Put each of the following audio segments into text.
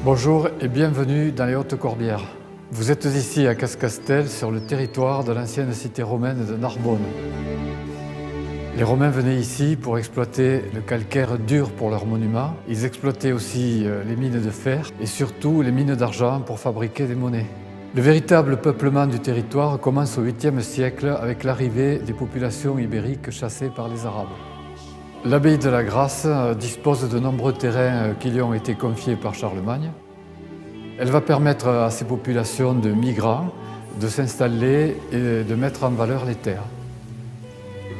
Bonjour et bienvenue dans les Hautes-Corbières. Vous êtes ici à Cascastel, sur le territoire de l'ancienne cité romaine de Narbonne. Les Romains venaient ici pour exploiter le calcaire dur pour leurs monuments. Ils exploitaient aussi les mines de fer et surtout les mines d'argent pour fabriquer des monnaies. Le véritable peuplement du territoire commence au 8e siècle avec l'arrivée des populations ibériques chassées par les Arabes. L'abbaye de la Grasse dispose de nombreux terrains qui lui ont été confiés par Charlemagne. Elle va permettre à ces populations de migrants de s'installer et de mettre en valeur les terres.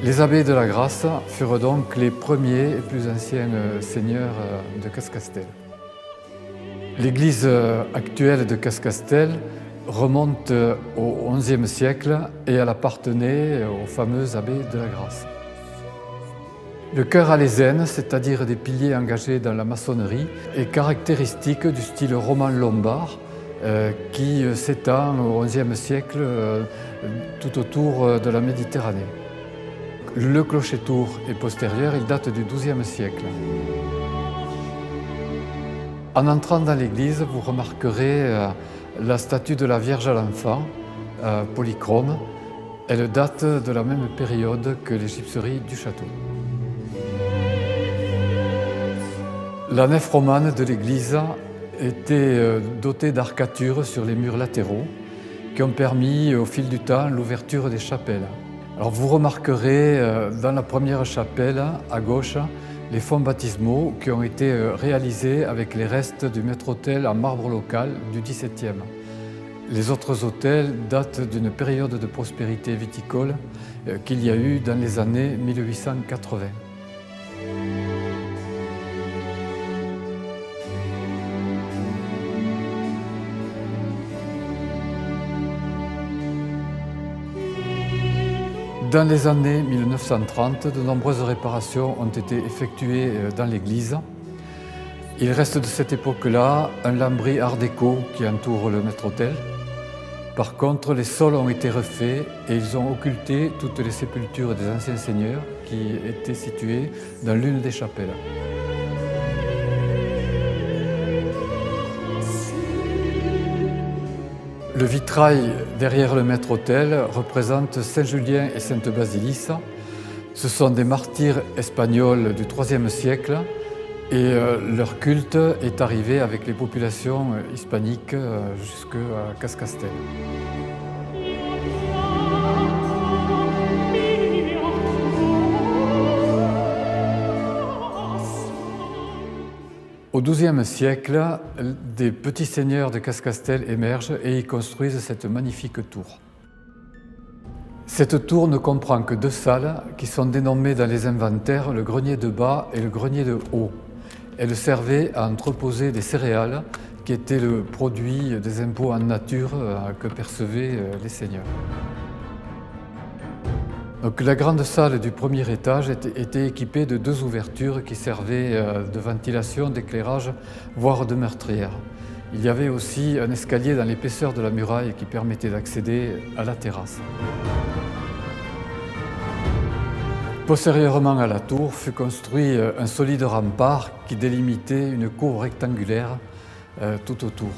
Les abbés de la Grasse furent donc les premiers et plus anciens seigneurs de Cascastel. L'église actuelle de Cascastel remonte au XIe siècle et elle appartenait aux fameux abbés de la Grasse. Le chœur à lésène, c'est-à-dire des piliers engagés dans la maçonnerie, est caractéristique du style roman lombard qui s'étend au XIe siècle tout autour de la Méditerranée. Le clocher-tour est postérieur, il date du XIIe siècle. En entrant dans l'église, vous remarquerez la statue de la Vierge à l'Enfant, polychrome. Elle date de la même période que les gypseries du château. La nef romane de l'église était dotée d'arcatures sur les murs latéraux qui ont permis au fil du temps l'ouverture des chapelles. Alors vous remarquerez dans la première chapelle à gauche les fonts baptismaux qui ont été réalisés avec les restes du maître-autel en marbre local du XVIIe. Les autres autels datent d'une période de prospérité viticole qu'il y a eu dans les années 1880. Dans les années 1930, de nombreuses réparations ont été effectuées dans l'église. Il reste de cette époque-là un lambris art déco qui entoure le maître-autel. Par contre, les sols ont été refaits et ils ont occulté toutes les sépultures des anciens seigneurs qui étaient situées dans l'une des chapelles. Le vitrail derrière le maître-autel représente Saint Julien et Sainte Basilis. Ce sont des martyrs espagnols du IIIe siècle et leur culte est arrivé avec les populations hispaniques jusqu'à Cascastel. Au XIIe siècle, des petits seigneurs de Cascastel émergent et y construisent cette magnifique tour. Cette tour ne comprend que deux salles qui sont dénommées dans les inventaires le grenier de bas et le grenier de haut. Elles servaient à entreposer des céréales qui étaient le produit des impôts en nature que percevaient les seigneurs. Donc, la grande salle du premier étage était équipée de deux ouvertures qui servaient de ventilation, d'éclairage, voire de meurtrière. Il y avait aussi un escalier dans l'épaisseur de la muraille qui permettait d'accéder à la terrasse. Postérieurement à la tour fut construit un solide rempart qui délimitait une cour rectangulaire tout autour.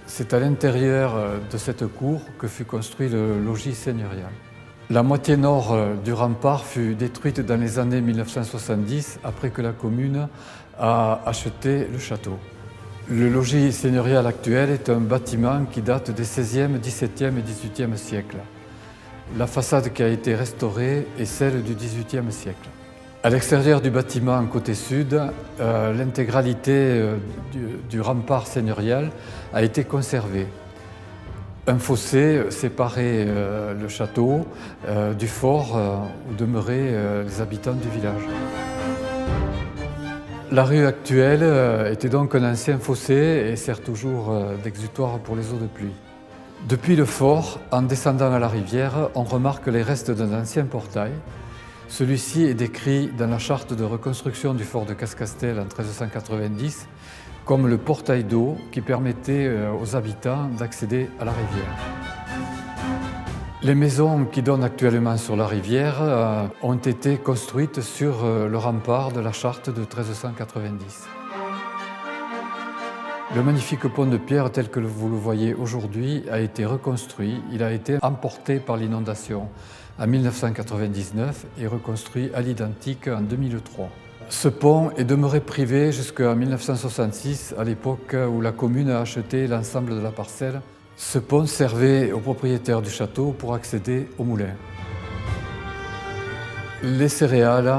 C'est à l'intérieur de cette cour que fut construit le logis seigneurial. La moitié nord du rempart fut détruite dans les années 1970 après que la commune a acheté le château. Le logis seigneurial actuel est un bâtiment qui date des XVIe, XVIIe et XVIIIe siècles. La façade qui a été restaurée est celle du XVIIIe siècle. À l'extérieur du bâtiment, côté sud, l'intégralité du rempart seigneurial a été conservée. Un fossé séparait le château du fort où demeuraient les habitants du village. La rue actuelle était donc un ancien fossé et sert toujours d'exutoire pour les eaux de pluie. Depuis le fort, en descendant à la rivière, on remarque les restes d'un ancien portail. Celui-ci est décrit dans la charte de reconstruction du fort de Cascastel en 1390 comme le portail d'eau qui permettait aux habitants d'accéder à la rivière. Les maisons qui donnent actuellement sur la rivière ont été construites sur le rempart de la charte de 1390. Le magnifique pont de pierre tel que vous le voyez aujourd'hui a été reconstruit. Il a été emporté par l'inondation en 1999 et reconstruit à l'identique en 2003. Ce pont est demeuré privé jusqu'en 1966, à l'époque où la commune a acheté l'ensemble de la parcelle. Ce pont servait aux propriétaires du château pour accéder au moulin. Les céréales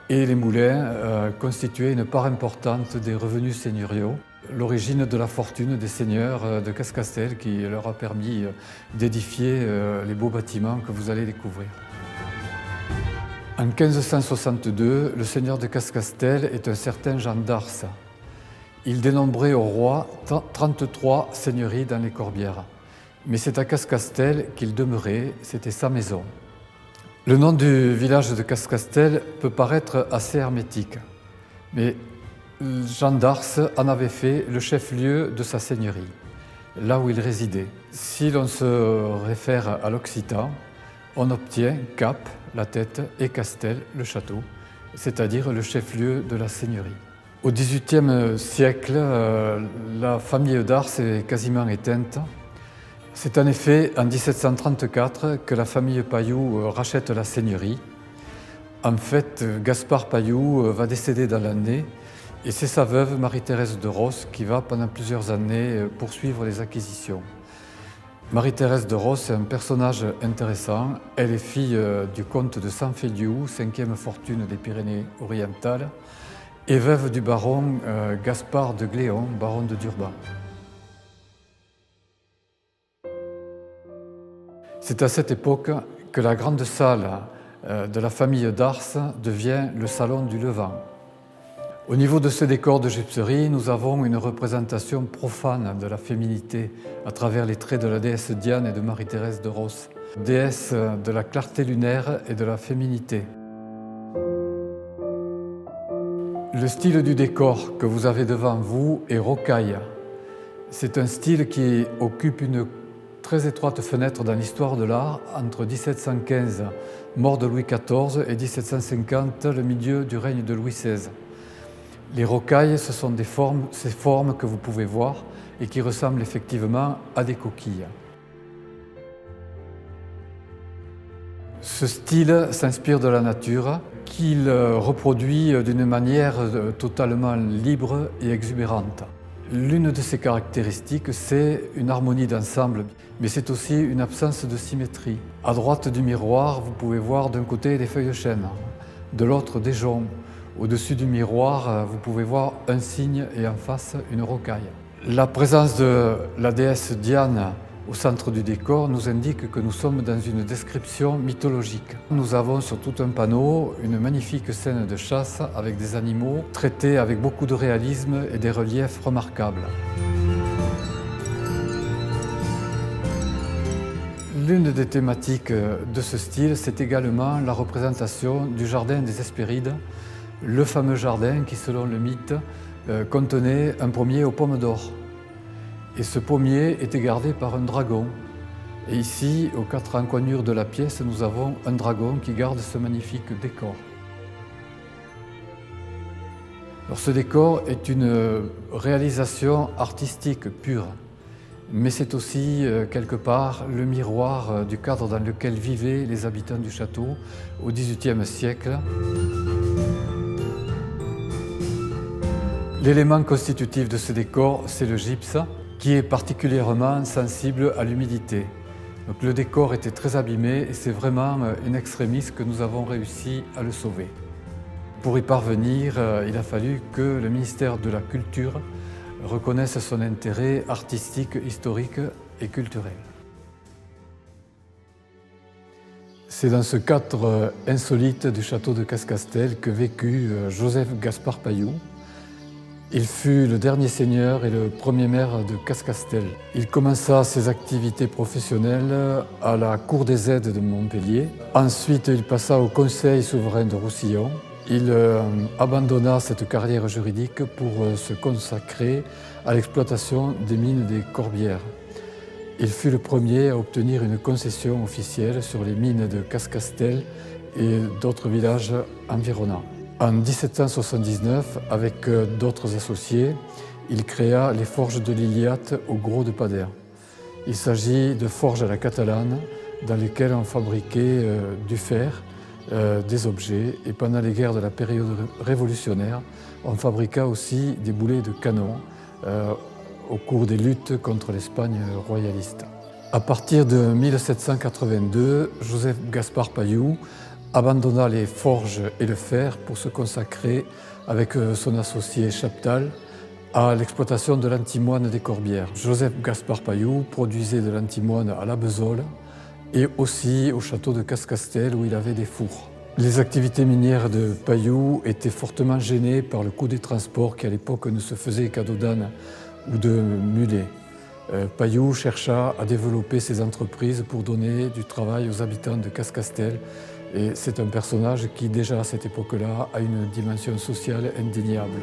et les moulins constituaient une part importante des revenus seigneuriaux. L'origine de la fortune des seigneurs de Cascastel qui leur a permis d'édifier les beaux bâtiments que vous allez découvrir. En 1562, le seigneur de Cascastel est un certain Jean d'Ars. Il dénombrait au roi 33 seigneuries dans les Corbières. Mais c'est à Cascastel qu'il demeurait, c'était sa maison. Le nom du village de Cascastel peut paraître assez hermétique, mais Jean d'Ars en avait fait le chef-lieu de sa seigneurie, là où il résidait. Si l'on se réfère à l'occitan, on obtient Cap, la tête, et Castel, le château, c'est-à-dire le chef-lieu de la seigneurie. Au XVIIIe siècle, la famille d'Ars est quasiment éteinte. C'est en effet en 1734 que la famille Pailloux rachète la seigneurie. En fait, Gaspard Pailloux va décéder dans l'année et c'est sa veuve Marie-Thérèse de Ros qui va pendant plusieurs années poursuivre les acquisitions. Marie-Thérèse de Ros est un personnage intéressant. Elle est fille du comte de Sanféliou, 5e fortune des Pyrénées-Orientales, et veuve du baron Gaspard de Gléon, baron de Durban. C'est à cette époque que la grande salle de la famille d'Ars devient le salon du Levant. Au niveau de ce décor de gypserie, nous avons une représentation profane de la féminité à travers les traits de la déesse Diane et de Marie-Thérèse de Ros, déesse de la clarté lunaire et de la féminité. Le style du décor que vous avez devant vous est rocaille. C'est un style qui occupe une très étroite fenêtre dans l'histoire de l'art entre 1715, mort de Louis XIV, et 1750, le milieu du règne de Louis XVI. Les rocailles, ce sont ces formes que vous pouvez voir et qui ressemblent effectivement à des coquilles. Ce style s'inspire de la nature, qu'il reproduit d'une manière totalement libre et exubérante. L'une de ses caractéristiques, c'est une harmonie d'ensemble, mais c'est aussi une absence de symétrie. À droite du miroir, vous pouvez voir d'un côté des feuilles de chêne, de l'autre des joncs. Au-dessus du miroir, vous pouvez voir un cygne et en face une rocaille. La présence de la déesse Diane au centre du décor nous indique que nous sommes dans une description mythologique. Nous avons sur tout un panneau une magnifique scène de chasse avec des animaux traités avec beaucoup de réalisme et des reliefs remarquables. L'une des thématiques de ce style, c'est également la représentation du jardin des Hespérides, le fameux jardin qui, selon le mythe, contenait un pommier aux pommes d'or. Et ce pommier était gardé par un dragon. Et ici, aux 4 encoignures de la pièce, nous avons un dragon qui garde ce magnifique décor. Alors, ce décor est une réalisation artistique pure, mais c'est aussi quelque part le miroir du cadre dans lequel vivaient les habitants du château au XVIIIe siècle. L'élément constitutif de ce décor, c'est le gypse, qui est particulièrement sensible à l'humidité. Donc le décor était très abîmé et c'est vraiment in extremis que nous avons réussi à le sauver. Pour y parvenir, il a fallu que le ministère de la Culture reconnaisse son intérêt artistique, historique et culturel. C'est dans ce cadre insolite du château de Cascastel que vécut Joseph Gaspard Pailloux. Il fut le dernier seigneur et le premier maire de Cascastel. Il commença ses activités professionnelles à la Cour des aides de Montpellier. Ensuite, il passa au Conseil souverain de Roussillon. Il abandonna cette carrière juridique pour se consacrer à l'exploitation des mines des Corbières. Il fut le premier à obtenir une concession officielle sur les mines de Cascastel et d'autres villages environnants. En 1779, avec d'autres associés, il créa les forges de Lilliat au Gros de Pader. Il s'agit de forges à la catalane dans lesquelles on fabriquait du fer, des objets, et pendant les guerres de la période révolutionnaire, on fabriqua aussi des boulets de canon au cours des luttes contre l'Espagne royaliste. À partir de 1782, Joseph Gaspard Pailloux abandonna les forges et le fer pour se consacrer, avec son associé Chaptal, à l'exploitation de l'antimoine des Corbières. Joseph Gaspard Pailloux produisait de l'antimoine à la Bezolle et aussi au château de Cascastel où il avait des fours. Les activités minières de Pailloux étaient fortement gênées par le coût des transports qui à l'époque ne se faisait qu'à dos d'âne ou de mulet. Pailloux chercha à développer ses entreprises pour donner du travail aux habitants de Cascastel et c'est un personnage qui déjà à cette époque-là a une dimension sociale indéniable.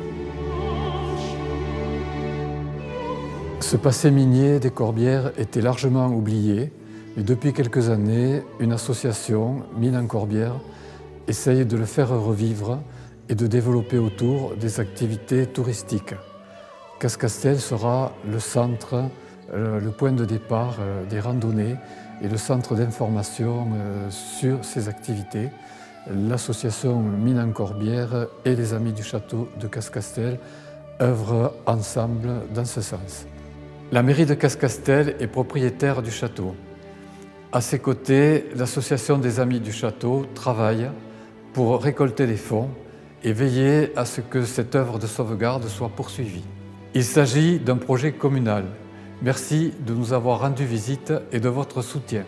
Ce passé minier des Corbières était largement oublié, mais depuis quelques années, une association, Mines en Corbières, essaye de le faire revivre et de développer autour des activités touristiques. Cascastel sera le centre, le point de départ des randonnées et le centre d'information sur ces activités. L'association Mines en Corbières et les Amis du Château de Cascastel œuvrent ensemble dans ce sens. La mairie de Cascastel est propriétaire du château. À ses côtés, l'association des Amis du Château travaille pour récolter des fonds et veiller à ce que cette œuvre de sauvegarde soit poursuivie. Il s'agit d'un projet communal. Merci de nous avoir rendu visite et de votre soutien.